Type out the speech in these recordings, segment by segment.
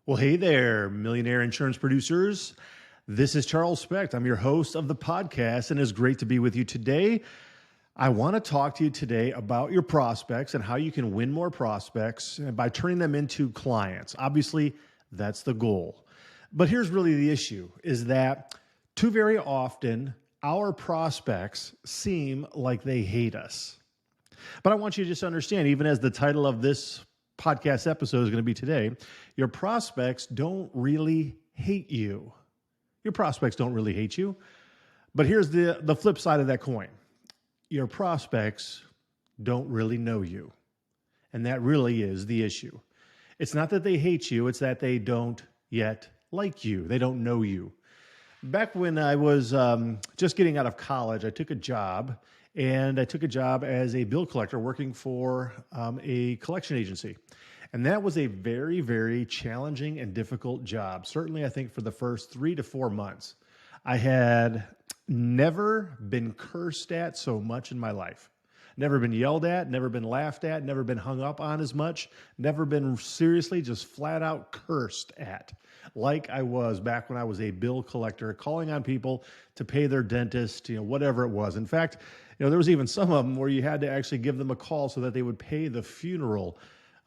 Well, hey there, millionaire insurance producers. This is Charles Specht. I'm your host of the podcast, and it's great to be with you today. I want to talk to you today about your prospects and how you can win more prospects by turning them into clients. Obviously, that's the goal. But here's really the issue, is that too very often, our prospects seem like they hate us. But I want you to just understand, even as the title of this podcast episode is going to be today, your prospects don't really hate you. Your prospects don't really hate you. But here's the flip side of that coin. Your prospects don't really know you. And that really is the issue. It's not that they hate you, it's that they don't yet like you. They don't know you. Back when I was just getting out of college, I took a job, and I took a job as a bill collector working for a collection agency. And that was a very, very challenging and difficult job. Certainly, I think for the first 3 to 4 months, I had never been cursed at so much in my life. Never been yelled at, never been laughed at, never been hung up on as much, never been seriously just flat out cursed at like I was back when I was a bill collector, calling on people to pay their dentist, whatever it was. In fact, there was even some of them where you had to actually give them a call so that they would pay the funeral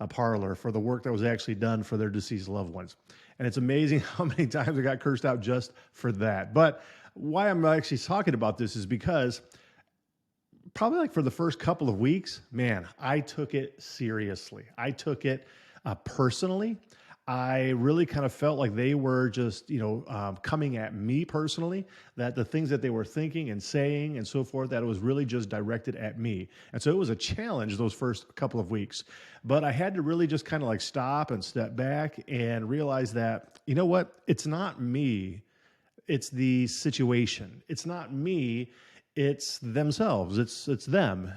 parlor for the work that was actually done for their deceased loved ones. And it's amazing how many times I got cursed out just for that. But why I'm actually talking about this is because probably like for the first couple of weeks, man, I took it seriously. I took it personally. I really kind of felt like they were just, coming at me personally, that the things that they were thinking and saying and so forth, that it was really just directed at me. And so it was a challenge those first couple of weeks. But I had to really just kind of like stop and step back and realize that, you know what? It's not me. It's the situation. It's not me. It's themselves. It's them.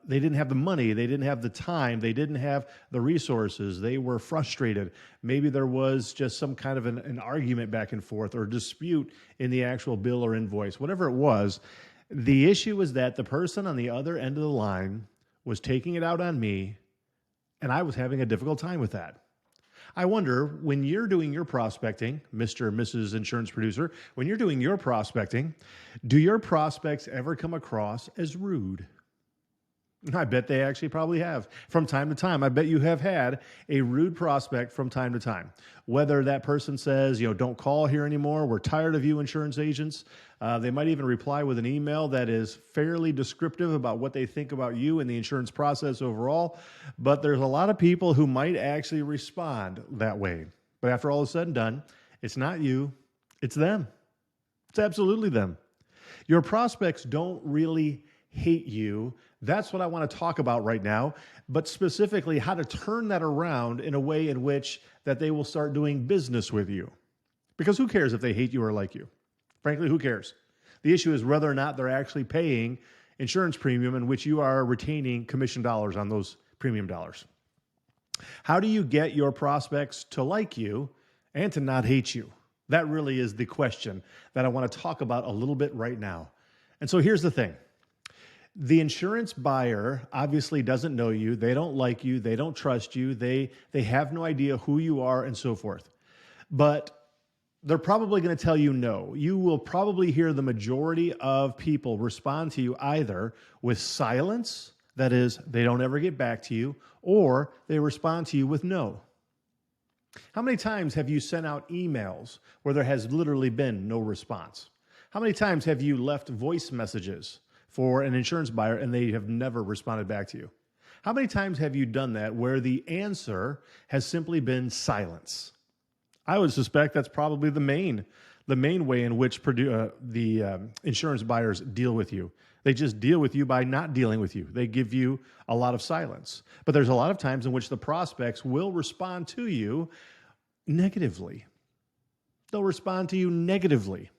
They didn't have the money. They didn't have the time. They didn't have the resources. They were frustrated. Maybe there was just some kind of an argument back and forth or dispute in the actual bill or invoice, whatever it was. The issue was that the person on the other end of the line was taking it out on me, and I was having a difficult time with that. I wonder, when you're doing your prospecting, Mr. or Mrs. Insurance Producer, when you're doing your prospecting, do your prospects ever come across as rude? I bet they actually probably have. From time to time, I bet you have had a rude prospect from time to time. Whether that person says, don't call here anymore, we're tired of you insurance agents. They might even reply with an email that is fairly descriptive about what they think about you and the insurance process overall. But there's a lot of people who might actually respond that way. But after all is said and done, it's not you, it's them. It's absolutely them. Your prospects don't really hate you. That's what I want to talk about right now, but specifically how to turn that around in a way in which that they will start doing business with you. Because who cares if they hate you or like you? Frankly, who cares? The issue is whether or not they're actually paying insurance premium in which you are retaining commission dollars on those premium dollars. How do you get your prospects to like you and to not hate you? That really is the question that I want to talk about a little bit right now. And so here's the thing. The insurance buyer obviously doesn't know you. They don't like you. They don't trust you. They have no idea who you are and so forth. But they're probably going to tell you no. You will probably hear the majority of people respond to you either with silence, that is, they don't ever get back to you, or they respond to you with no. How many times have you sent out emails where there has literally been no response? How many times have you left voice messages for an insurance buyer and they have never responded back to you? How many times have you done that where the answer has simply been silence? I would suspect that's probably the main way in which the insurance buyers deal with you. They just deal with you by not dealing with you. They give you a lot of silence. But there's a lot of times in which the prospects will respond to you negatively. They'll respond to you negatively.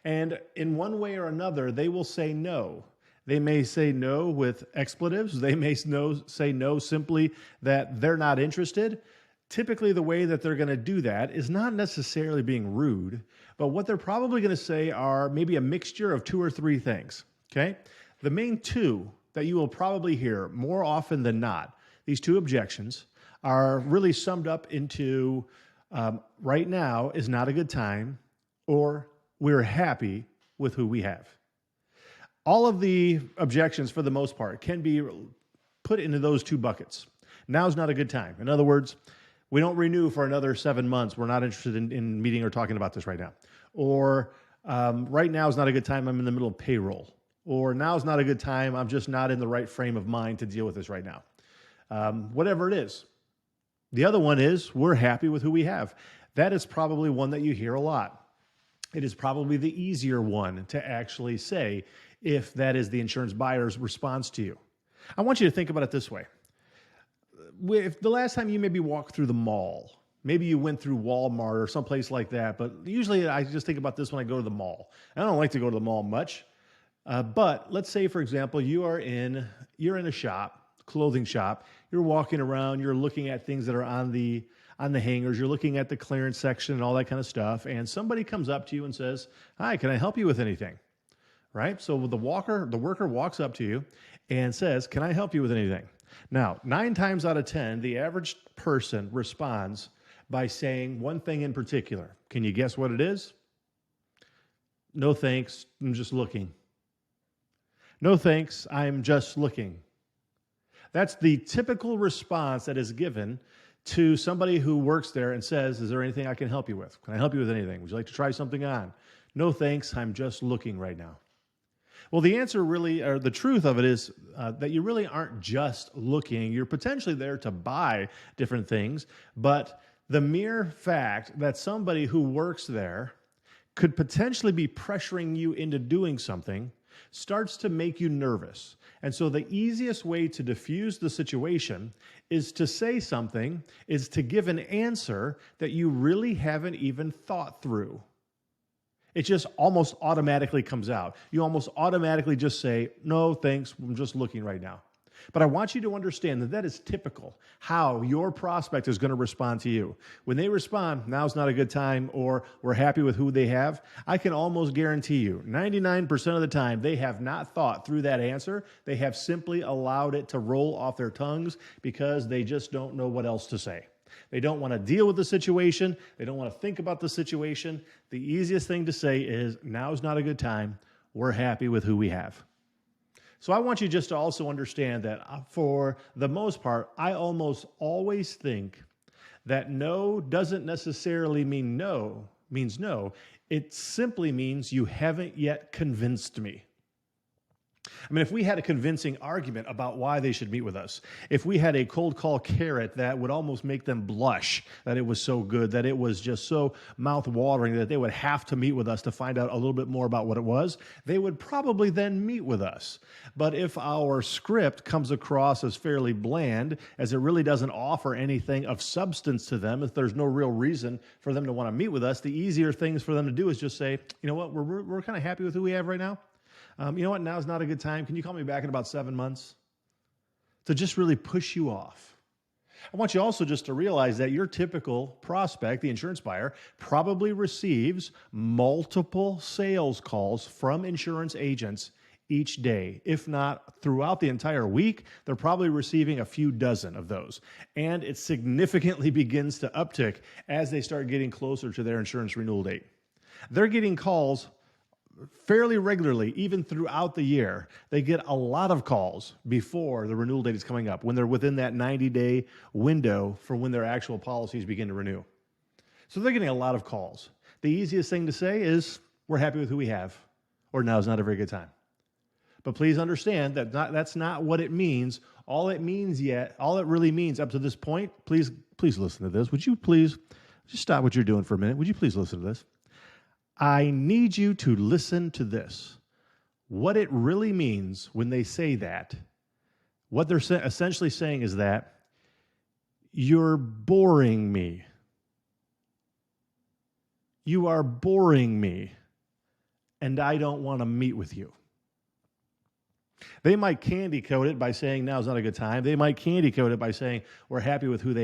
And in one way or another, they will say no. They may say no with expletives. They may say no simply that they're not interested. Typically, the way that they're going to do that is not necessarily being rude, but what they're probably going to say are maybe a mixture of 2 or 3 things, okay? The main 2 that you will probably hear more often than not, these 2 objections, are really summed up into right now is not a good time, or we're happy with who we have. All of the objections, for the most part, can be put into those two buckets. Now's not a good time. In other words, we don't renew for another 7 months. We're not interested in meeting or talking about this right now. Or right now is not a good time. I'm in the middle of payroll. Or now is not a good time. I'm just not in the right frame of mind to deal with this right now. Whatever it is. The other one is we're happy with who we have. That is probably one that you hear a lot. It is probably the easier one to actually say if that is the insurance buyer's response to you. I want you to think about it this way. If the last time you maybe walked through the mall, maybe you went through Walmart or someplace like that, but usually I just think about this when I go to the mall. I don't like to go to the mall much, but let's say, for example, you're in a shop, clothing shop. You're walking around, you're looking at things that are on the hangers, you're looking at the clearance section and all that kind of stuff, and somebody comes up to you and says, "Hi, can I help you with anything?" Right? So the worker walks up to you and says, "Can I help you with anything?" Now, 9 times out of 10, the average person responds by saying one thing in particular. Can you guess what it is? "No thanks, I'm just looking." "No thanks, I'm just looking." That's the typical response that is given to somebody who works there and says, "Is there anything I can help you with? Can I help you with anything? Would you like to try something on?" "No thanks, I'm just looking right now." Well, the answer really, or the truth of it is that you really aren't just looking. You're potentially there to buy different things, but the mere fact that somebody who works there could potentially be pressuring you into doing something starts to make you nervous. And so the easiest way to diffuse the situation is to say something, is to give an answer that you really haven't even thought through. It just almost automatically comes out. You almost automatically just say, "No, thanks, I'm just looking right now." But I want you to understand that that is typical, how your prospect is going to respond to you. When they respond, "Now's not a good time," or "We're happy with who they have," I can almost guarantee you 99% of the time they have not thought through that answer. They have simply allowed it to roll off their tongues because they just don't know what else to say. They don't want to deal with the situation. They don't want to think about the situation. The easiest thing to say is, "Now's not a good time. We're happy with who we have." So I want you just to also understand that for the most part, I almost always think that no doesn't necessarily mean no, means no. It simply means you haven't yet convinced me. I mean, if we had a convincing argument about why they should meet with us, if we had a cold call carrot that would almost make them blush that it was so good, that it was just so mouth-watering that they would have to meet with us to find out a little bit more about what it was, they would probably then meet with us. But if our script comes across as fairly bland, as it really doesn't offer anything of substance to them, if there's no real reason for them to want to meet with us, the easier things for them to do is just say, "You know what, we're kind of happy with who we have right now. You know what, now's not a good time. Can you call me back in about 7 months?" To just really push you off. I want you also just to realize that your typical prospect, the insurance buyer, probably receives multiple sales calls from insurance agents each day. If not throughout the entire week, they're probably receiving a few dozen of those. And it significantly begins to uptick as they start getting closer to their insurance renewal date. They're getting calls fairly regularly, even throughout the year. They get a lot of calls before the renewal date is coming up, when they're within that 90-day window for when their actual policies begin to renew. So they're getting a lot of calls. The easiest thing to say is, "We're happy with who we have," or "Now's not a very good time." But please understand that that's not what it means. All it really means up to this point, please listen to this. Would you please just stop what you're doing for a minute? Would you please listen to this? I need you to listen to this. What it really means when they say that, what they're essentially saying is that you're boring me. You are boring me, and I don't want to meet with you. They might candy coat it by saying now's not a good time. They might candy coat it by saying we're happy with who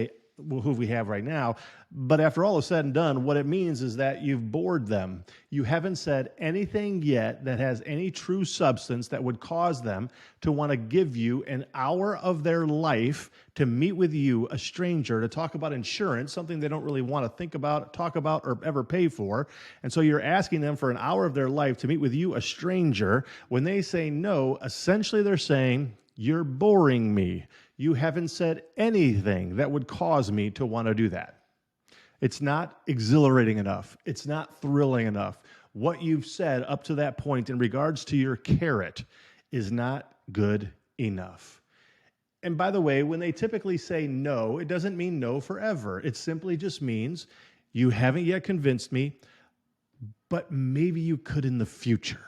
who we have right now. But after all is said and done, what it means is that you've bored them. You haven't said anything yet that has any true substance that would cause them to want to give you an hour of their life to meet with you, a stranger, to talk about insurance, something they don't really want to think about, talk about, or ever pay for. And so you're asking them for an hour of their life to meet with you, a stranger. When they say no, essentially they're saying, you're boring me. You haven't said anything that would cause me to want to do that. It's not exhilarating enough. It's not thrilling enough. What you've said up to that point in regards to your carrot is not good enough. And by the way, when they typically say no, it doesn't mean no forever. It simply just means you haven't yet convinced me, but maybe you could in the future.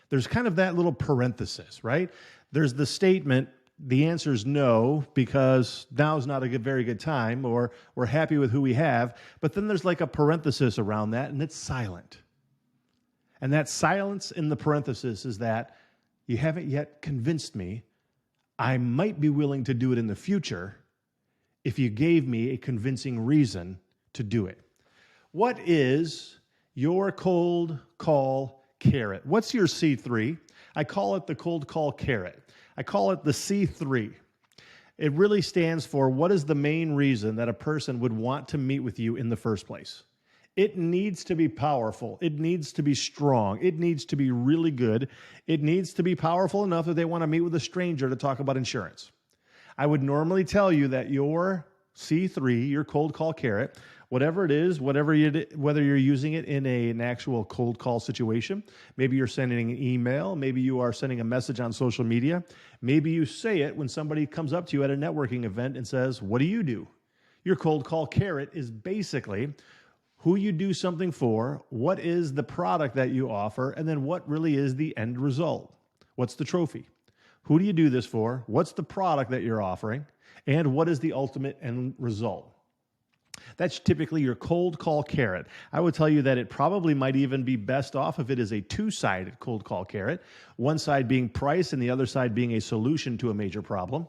There's kind of that little parenthesis, right? There's the statement, the answer is no, because now's not a very good time, or we're happy with who we have. But then there's like a parenthesis around that, and it's silent. And that silence in the parenthesis is that you haven't yet convinced me. I might be willing to do it in the future if you gave me a convincing reason to do it. What is your cold call carrot? What's your C3? I call it the cold call carrot. I call it the C3. It really stands for what is the main reason that a person would want to meet with you in the first place. It needs to be powerful. It needs to be strong. It needs to be really good. It needs to be powerful enough that they want to meet with a stranger to talk about insurance. I would normally tell you that your C3, your cold call carrot, whatever it is, whether you're using it in an actual cold call situation, maybe you're sending an email, maybe you are sending a message on social media, maybe you say it when somebody comes up to you at a networking event and says, what do you do? Your cold call carrot is basically who you do something for, what is the product that you offer, and then what really is the end result. What's the trophy? Who do you do this for? What's the product that you're offering? And what is the ultimate end result? That's typically your cold call carrot. I would tell you that it probably might even be best off if it is a two-sided cold call carrot, one side being price and the other side being a solution to a major problem.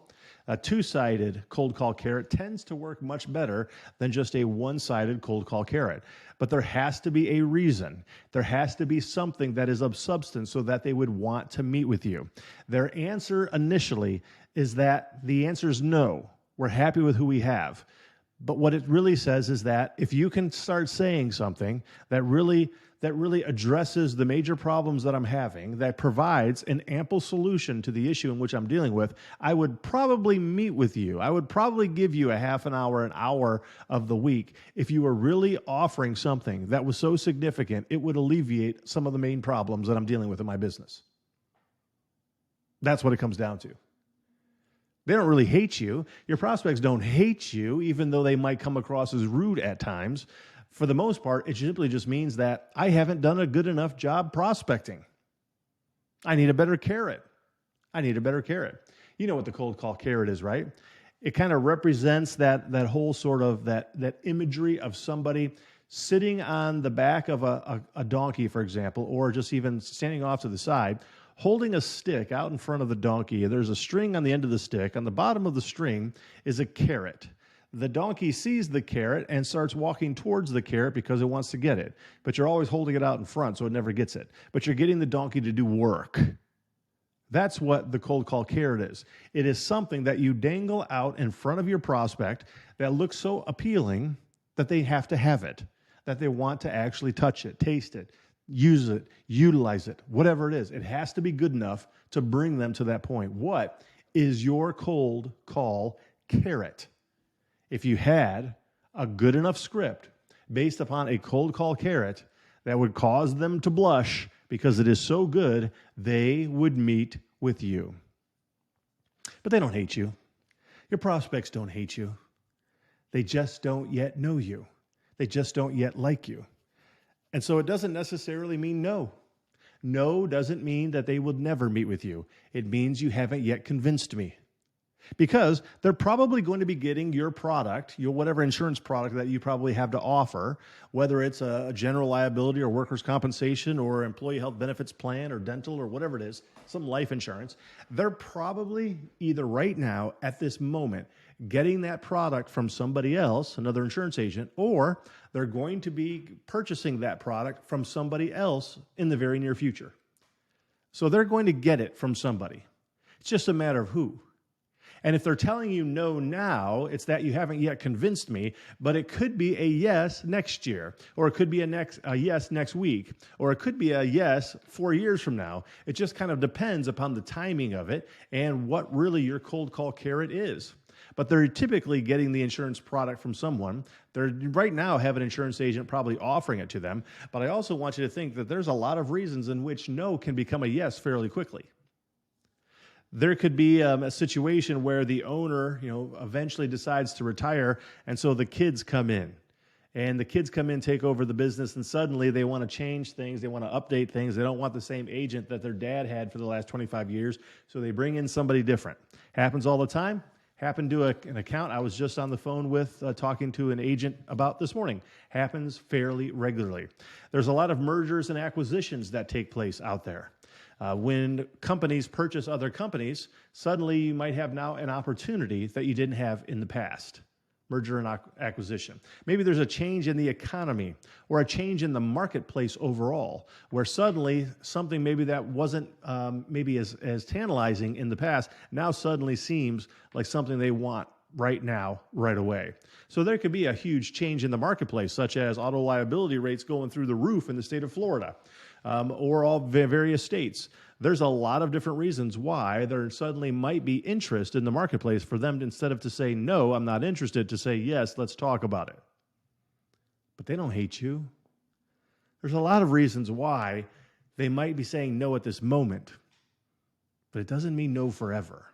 A two-sided cold call carrot tends to work much better than just a one-sided cold call carrot. But there has to be a reason. There has to be something that is of substance so that they would want to meet with you. Their answer initially is that the answer is no. We're happy with who we have. But what it really says is that if you can start saying something that really addresses the major problems that I'm having, that provides an ample solution to the issue in which I'm dealing with, I would probably meet with you. I would probably give you a half an hour of the week if you were really offering something that was so significant, it would alleviate some of the main problems that I'm dealing with in my business. That's what it comes down to. They don't really hate you. Your prospects don't hate you, even though they might come across as rude at times. For the most part, it simply just means that I haven't done a good enough job prospecting. I need a better carrot. I need a better carrot. You know what the cold call carrot is, right? It kind of represents that whole sort of that imagery of somebody sitting on the back of a donkey, for example, or just even standing off to the side, holding a stick out in front of the donkey. There's a string on the end of the stick. On the bottom of the string is a carrot. The donkey sees the carrot and starts walking towards the carrot because it wants to get it. But you're always holding it out in front, so it never gets it. But you're getting the donkey to do work. That's what the cold call carrot is. It is something that you dangle out in front of your prospect that looks so appealing that they have to have it, that they want to actually touch it, taste it, use it, utilize it, whatever it is. It has to be good enough to bring them to that point. What is your cold call carrot? If you had a good enough script based upon a cold call carrot that would cause them to blush because it is so good, they would meet with you. But they don't hate you. Your prospects don't hate you. They just don't yet know you. They just don't yet like you. And so it doesn't necessarily mean no. No doesn't mean that they would never meet with you. It means you haven't yet convinced me. Because they're probably going to be getting your product, your whatever insurance product that you probably have to offer, whether it's a general liability or workers' compensation or employee health benefits plan or dental or whatever it is, some life insurance. They're probably either right now at this moment getting that product from somebody else, another insurance agent, or they're going to be purchasing that product from somebody else in the very near future. So they're going to get it from somebody. It's just a matter of who. And if they're telling you no now, it's that you haven't yet convinced me, but it could be a yes next year, or it could be a yes next week, or it could be a yes 4 years from now. It just kind of depends upon the timing of it and what really your cold call carrot is. But they're typically getting the insurance product from someone. They're right now have an insurance agent probably offering it to them. But I also want you to think that there's a lot of reasons in which no can become a yes fairly quickly. There could be a situation where the owner, eventually decides to retire, and so the kids come in. And the kids come in, take over the business, and suddenly they want to change things. They want to update things. They don't want the same agent that their dad had for the last 25 years, so they bring in somebody different. Happens all the time. Happened to an account I was just on the phone with talking to an agent about this morning. Happens fairly regularly. There's a lot of mergers and acquisitions that take place out there. When companies purchase other companies, suddenly you might have now an opportunity that you didn't have in the past. Merger and acquisition. Maybe there's a change in the economy or a change in the marketplace overall, where suddenly something maybe that wasn't maybe as tantalizing in the past now suddenly seems like something they want right now, right away. So there could be a huge change in the marketplace, such as auto liability rates going through the roof in the state of Florida, or all various states. There's a lot of different reasons why there suddenly might be interest in the marketplace for them, instead of to say, no, I'm not interested, to say, yes, let's talk about it. But they don't hate you. There's a lot of reasons why they might be saying no at this moment, but it doesn't mean no forever.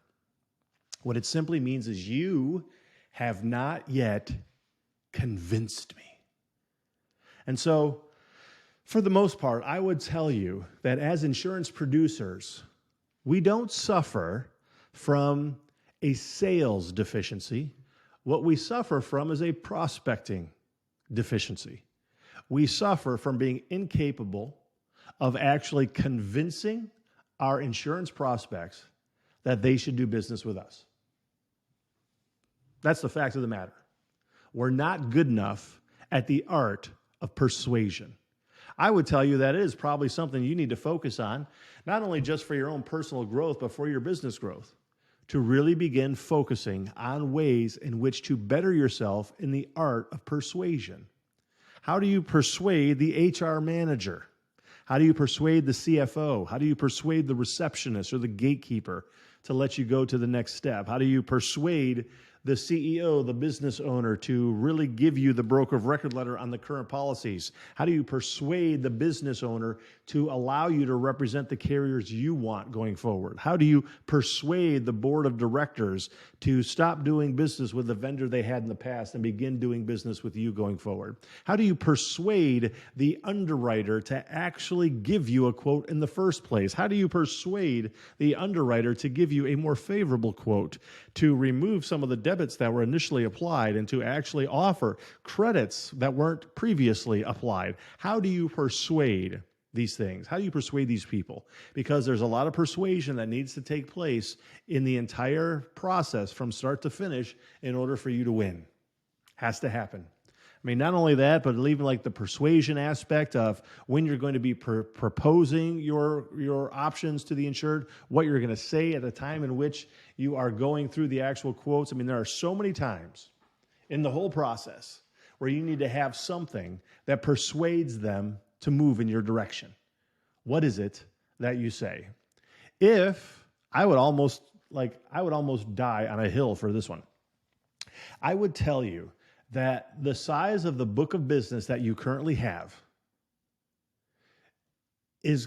What it simply means is you have not yet convinced me. And so, for the most part, I would tell you that as insurance producers, we don't suffer from a sales deficiency. What we suffer from is a prospecting deficiency. We suffer from being incapable of actually convincing our insurance prospects that they should do business with us. That's the fact of the matter. We're not good enough at the art of persuasion. I would tell you that it is probably something you need to focus on, not only just for your own personal growth, but for your business growth, to really begin focusing on ways in which to better yourself in the art of persuasion. How do you persuade the HR manager? How do you persuade the CFO? How do you persuade the receptionist or the gatekeeper to let you go to the next step? How do you persuade the CEO, the business owner, to really give you the broker of record letter on the current policies? How do you persuade the business owner to allow you to represent the carriers you want going forward? How do you persuade the board of directors to stop doing business with the vendor they had in the past and begin doing business with you going forward? How do you persuade the underwriter to actually give you a quote in the first place? How do you persuade the underwriter to give you a more favorable quote, to remove some of the debits that were initially applied and to actually offer credits that weren't previously applied? How do you persuade these things? How do you persuade these people? Because there's a lot of persuasion that needs to take place in the entire process from start to finish in order for you to win. Has to happen. I mean, not only that, but even like the persuasion aspect of when you're going to be proposing your options to the insured, what you're going to say at the time in which you are going through the actual quotes. I mean, there are so many times in the whole process where you need to have something that persuades them to move in your direction. What is it that you say? I would almost die on a hill for this one. I would tell you that the size of the book of business that you currently have is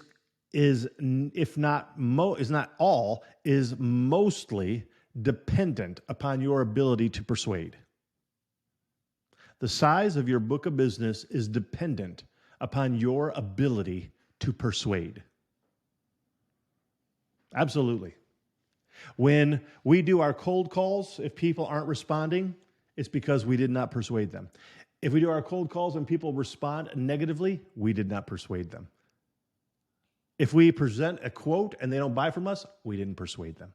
mostly dependent upon your ability to persuade. The size of your book of business is dependent upon your ability to persuade. Absolutely. When we do our cold calls, if people aren't responding, it's because we did not persuade them. If we do our cold calls and people respond negatively, we did not persuade them. If we present a quote and they don't buy from us, we didn't persuade them.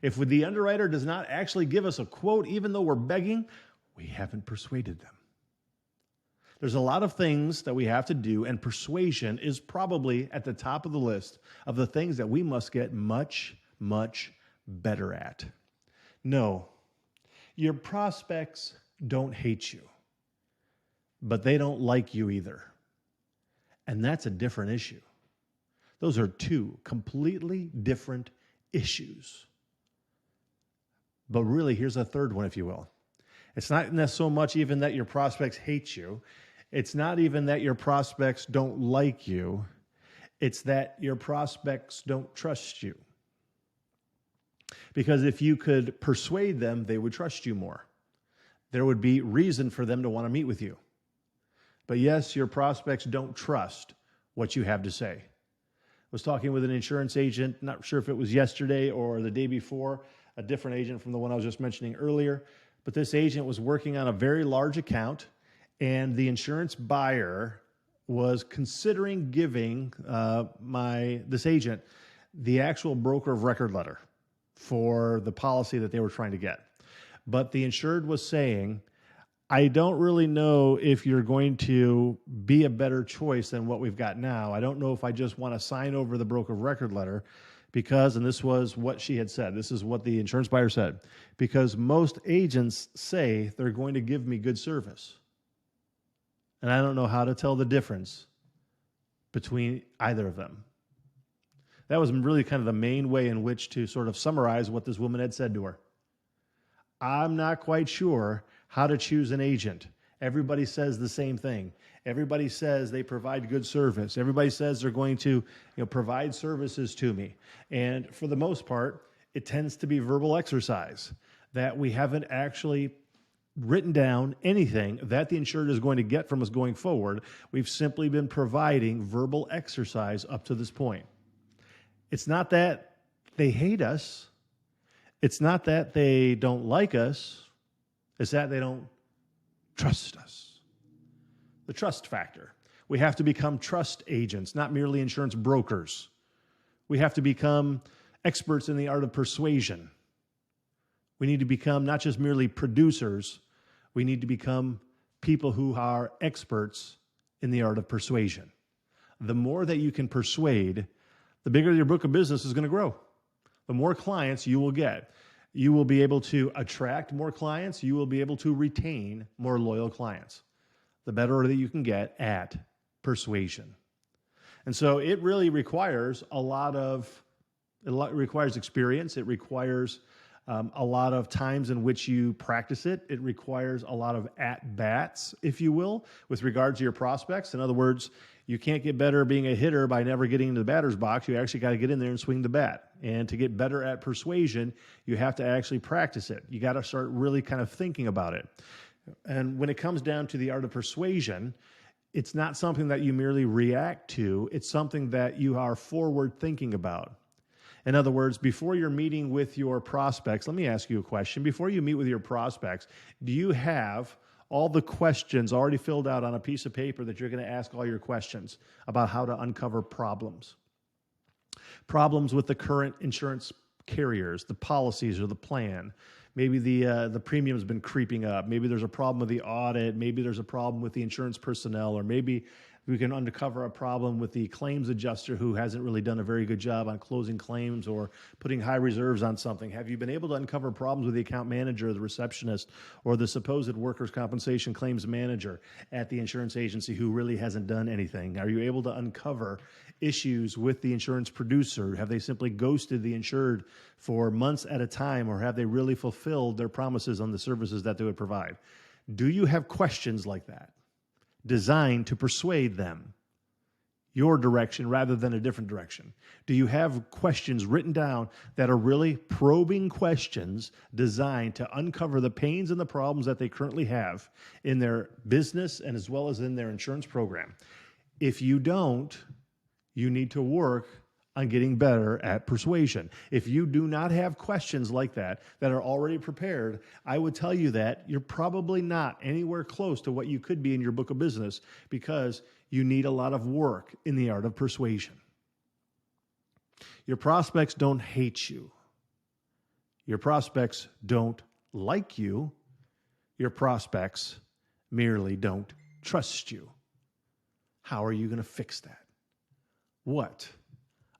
If the underwriter does not actually give us a quote, even though we're begging, we haven't persuaded them. There's a lot of things that we have to do, and persuasion is probably at the top of the list of the things that we must get much, much better at. No, your prospects don't hate you, but they don't like you either. And that's a different issue. Those are two completely different issues. But really, here's a third one, if you will. It's not so much even that your prospects hate you. It's not even that your prospects don't like you. It's that your prospects don't trust you. Because if you could persuade them, they would trust you more. There would be reason for them to want to meet with you. But yes, your prospects don't trust what you have to say. I was talking with an insurance agent, not sure if it was yesterday or the day before, a different agent from the one I was just mentioning earlier. But this agent was working on a very large account, and the insurance buyer was considering giving this agent the actual broker of record letter for the policy that they were trying to get. But the insured was saying, I don't really know if you're going to be a better choice than what we've got now. I don't know if I just want to sign over the broker of record letter because, and this was what she had said, this is what the insurance buyer said, because most agents say they're going to give me good service. And I don't know how to tell the difference between either of them. That was really kind of the main way in which to sort of summarize what this woman had said to her. I'm not quite sure how to choose an agent. Everybody says the same thing. Everybody says they provide good service. Everybody says they're going to, provide services to me. And for the most part, it tends to be verbal exercise that we haven't actually written down anything that the insured is going to get from us going forward. We've simply been providing verbal exercise up to this point. It's not that they hate us. It's not that they don't like us. It's that they don't trust us. The trust factor. We have to become trust agents, not merely insurance brokers. We have to become experts in the art of persuasion. We need to become not just merely producers. We need to become people who are experts in the art of persuasion. The more that you can persuade, the bigger your book of business is going to grow. The more clients you will get. You will be able to attract more clients. You will be able to retain more loyal clients. The better that you can get at persuasion. And so it really requires it requires experience. It requires a lot of times in which you practice it. It requires a lot of at-bats, if you will, with regard to your prospects. In other words, you can't get better being a hitter by never getting into the batter's box. You actually got to get in there and swing the bat. And to get better at persuasion, you have to actually practice it. You got to start really kind of thinking about it. And when it comes down to the art of persuasion, it's not something that you merely react to. It's something that you are forward thinking about. In other words, before you're meeting with your prospects, let me ask you a question. Before you meet with your prospects, do you have all the questions already filled out on a piece of paper that you're going to ask all your questions about how to uncover problems? Problems with the current insurance carriers, the policies or the plan. Maybe the premium's been creeping up. Maybe there's a problem with the audit. Maybe there's a problem with the insurance personnel, or maybe we can uncover a problem with the claims adjuster who hasn't really done a very good job on closing claims or putting high reserves on something. Have you been able to uncover problems with the account manager, or the receptionist, or the supposed workers' compensation claims manager at the insurance agency who really hasn't done anything? Are you able to uncover issues with the insurance producer? Have they simply ghosted the insured for months at a time, or have they really fulfilled their promises on the services that they would provide? Do you have questions like that, designed to persuade them your direction rather than a different direction? Do you have questions written down that are really probing questions designed to uncover the pains and the problems that they currently have in their business and as well as in their insurance program? If you don't, you need to work on getting better at persuasion. If you do not have questions like that are already prepared, I would tell you that you're probably not anywhere close to what you could be in your book of business, because you need a lot of work in the art of persuasion. Your prospects don't hate you, Your prospects don't like you. Your prospects merely don't trust you. How are you going to fix that? What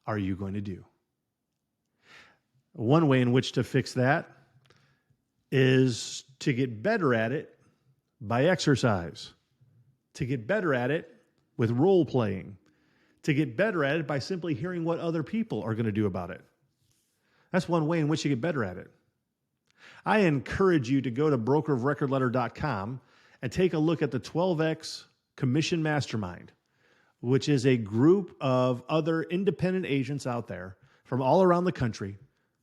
are you going to do? One way in which to fix that is to get better at it by exercise, to get better at it with role playing, to get better at it by simply hearing what other people are going to do about it. That's one way in which you get better at it. I encourage you to go to brokerofrecordletter.com and take a look at the 12X Commission Mastermind, which is a group of other independent agents out there from all around the country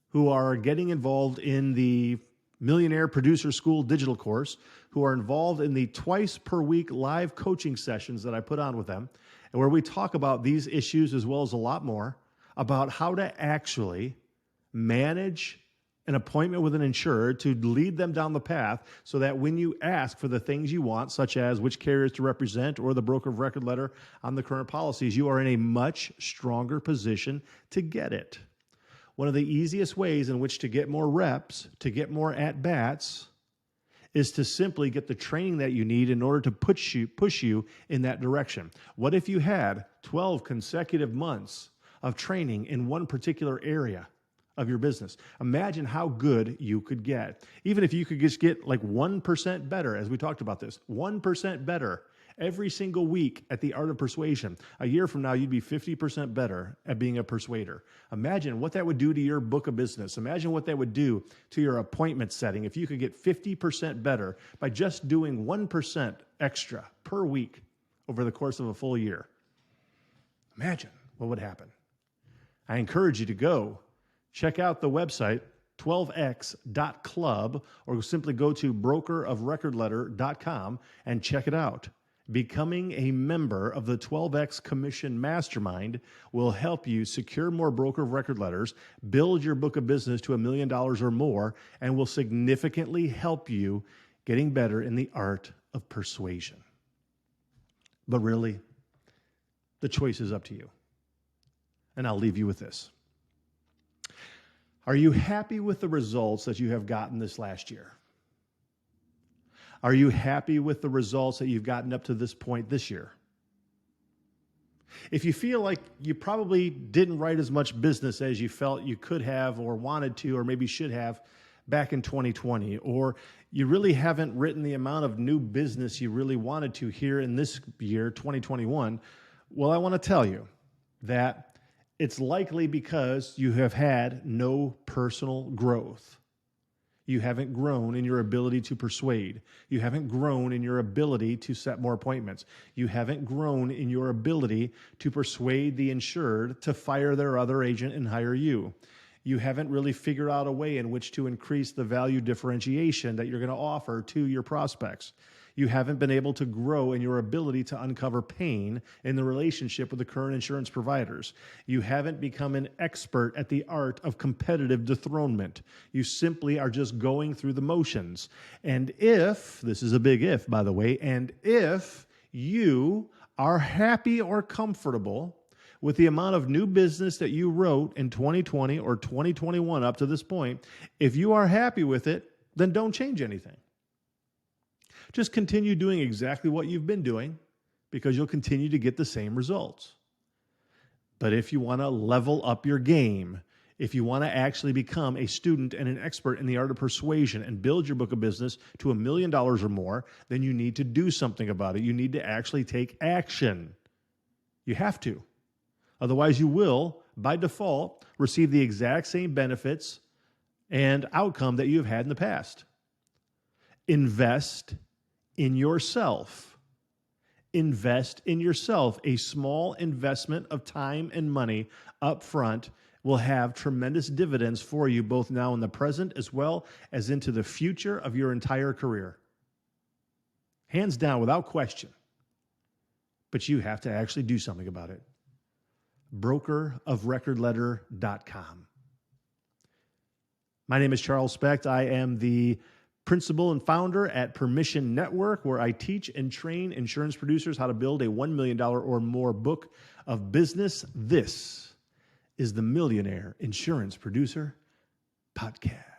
who are getting involved in the Millionaire Producer School digital course, who are involved in the twice per week live coaching sessions that I put on with them, and where we talk about these issues as well as a lot more about how to actually manage an appointment with an insurer to lead them down the path so that when you ask for the things you want, such as which carriers to represent or the broker of record letter on the current policies, you are in a much stronger position to get it. One of the easiest ways in which to get more reps, to get more at-bats, is to simply get the training that you need in order to push you in that direction. What if you had 12 consecutive months of training in one particular area of your business? Imagine how good you could get. Even if you could just get like 1% better, as we talked about this, 1% better every single week at the Art of Persuasion. A year from now, you'd be 50% better at being a persuader. Imagine what that would do to your book of business. Imagine what that would do to your appointment setting if you could get 50% better by just doing 1% extra per week over the course of a full year. Imagine what would happen. I encourage you to go check out the website, 12x.club, or simply go to brokerofrecordletter.com and check it out. Becoming a member of the 12X Commission Mastermind will help you secure more broker of record letters, build your book of business to $1 million or more, and will significantly help you getting better in the art of persuasion. But really, the choice is up to you. And I'll leave you with this. Are you happy with the results that you have gotten this last year? Are you happy with the results that you've gotten up to this point this year? If you feel like you probably didn't write as much business as you felt you could have or wanted to or maybe should have back in 2020, or you really haven't written the amount of new business you really wanted to here in this year, 2021, well, I want to tell you that it's likely because you have had no personal growth. You haven't grown in your ability to persuade. You haven't grown in your ability to set more appointments. You haven't grown in your ability to persuade the insured to fire their other agent and hire you. You haven't really figured out a way in which to increase the value differentiation that you're going to offer to your prospects. You haven't been able to grow in your ability to uncover pain in the relationship with the current insurance providers. You haven't become an expert at the art of competitive dethronement. You simply are just going through the motions. And if, this is a big if, by the way, and if you are happy or comfortable with the amount of new business that you wrote in 2020 or 2021 up to this point, if you are happy with it, then don't change anything. Just continue doing exactly what you've been doing because you'll continue to get the same results. But if you want to level up your game, if you want to actually become a student and an expert in the art of persuasion and build your book of business to $1 million or more, then you need to do something about it. You need to actually take action. You have to. Otherwise, you will, by default, receive the exact same benefits and outcome that you have had in the past. Invest in yourself. Invest in yourself. A small investment of time and money up front will have tremendous dividends for you both now in the present as well as into the future of your entire career. Hands down, without question. But you have to actually do something about it. Brokerofrecordletter.com. My name is Charles Specht. I am the principal and founder at Permission Network, where I teach and train insurance producers how to build a $1 million or more book of business. This is the Millionaire Insurance Producer Podcast.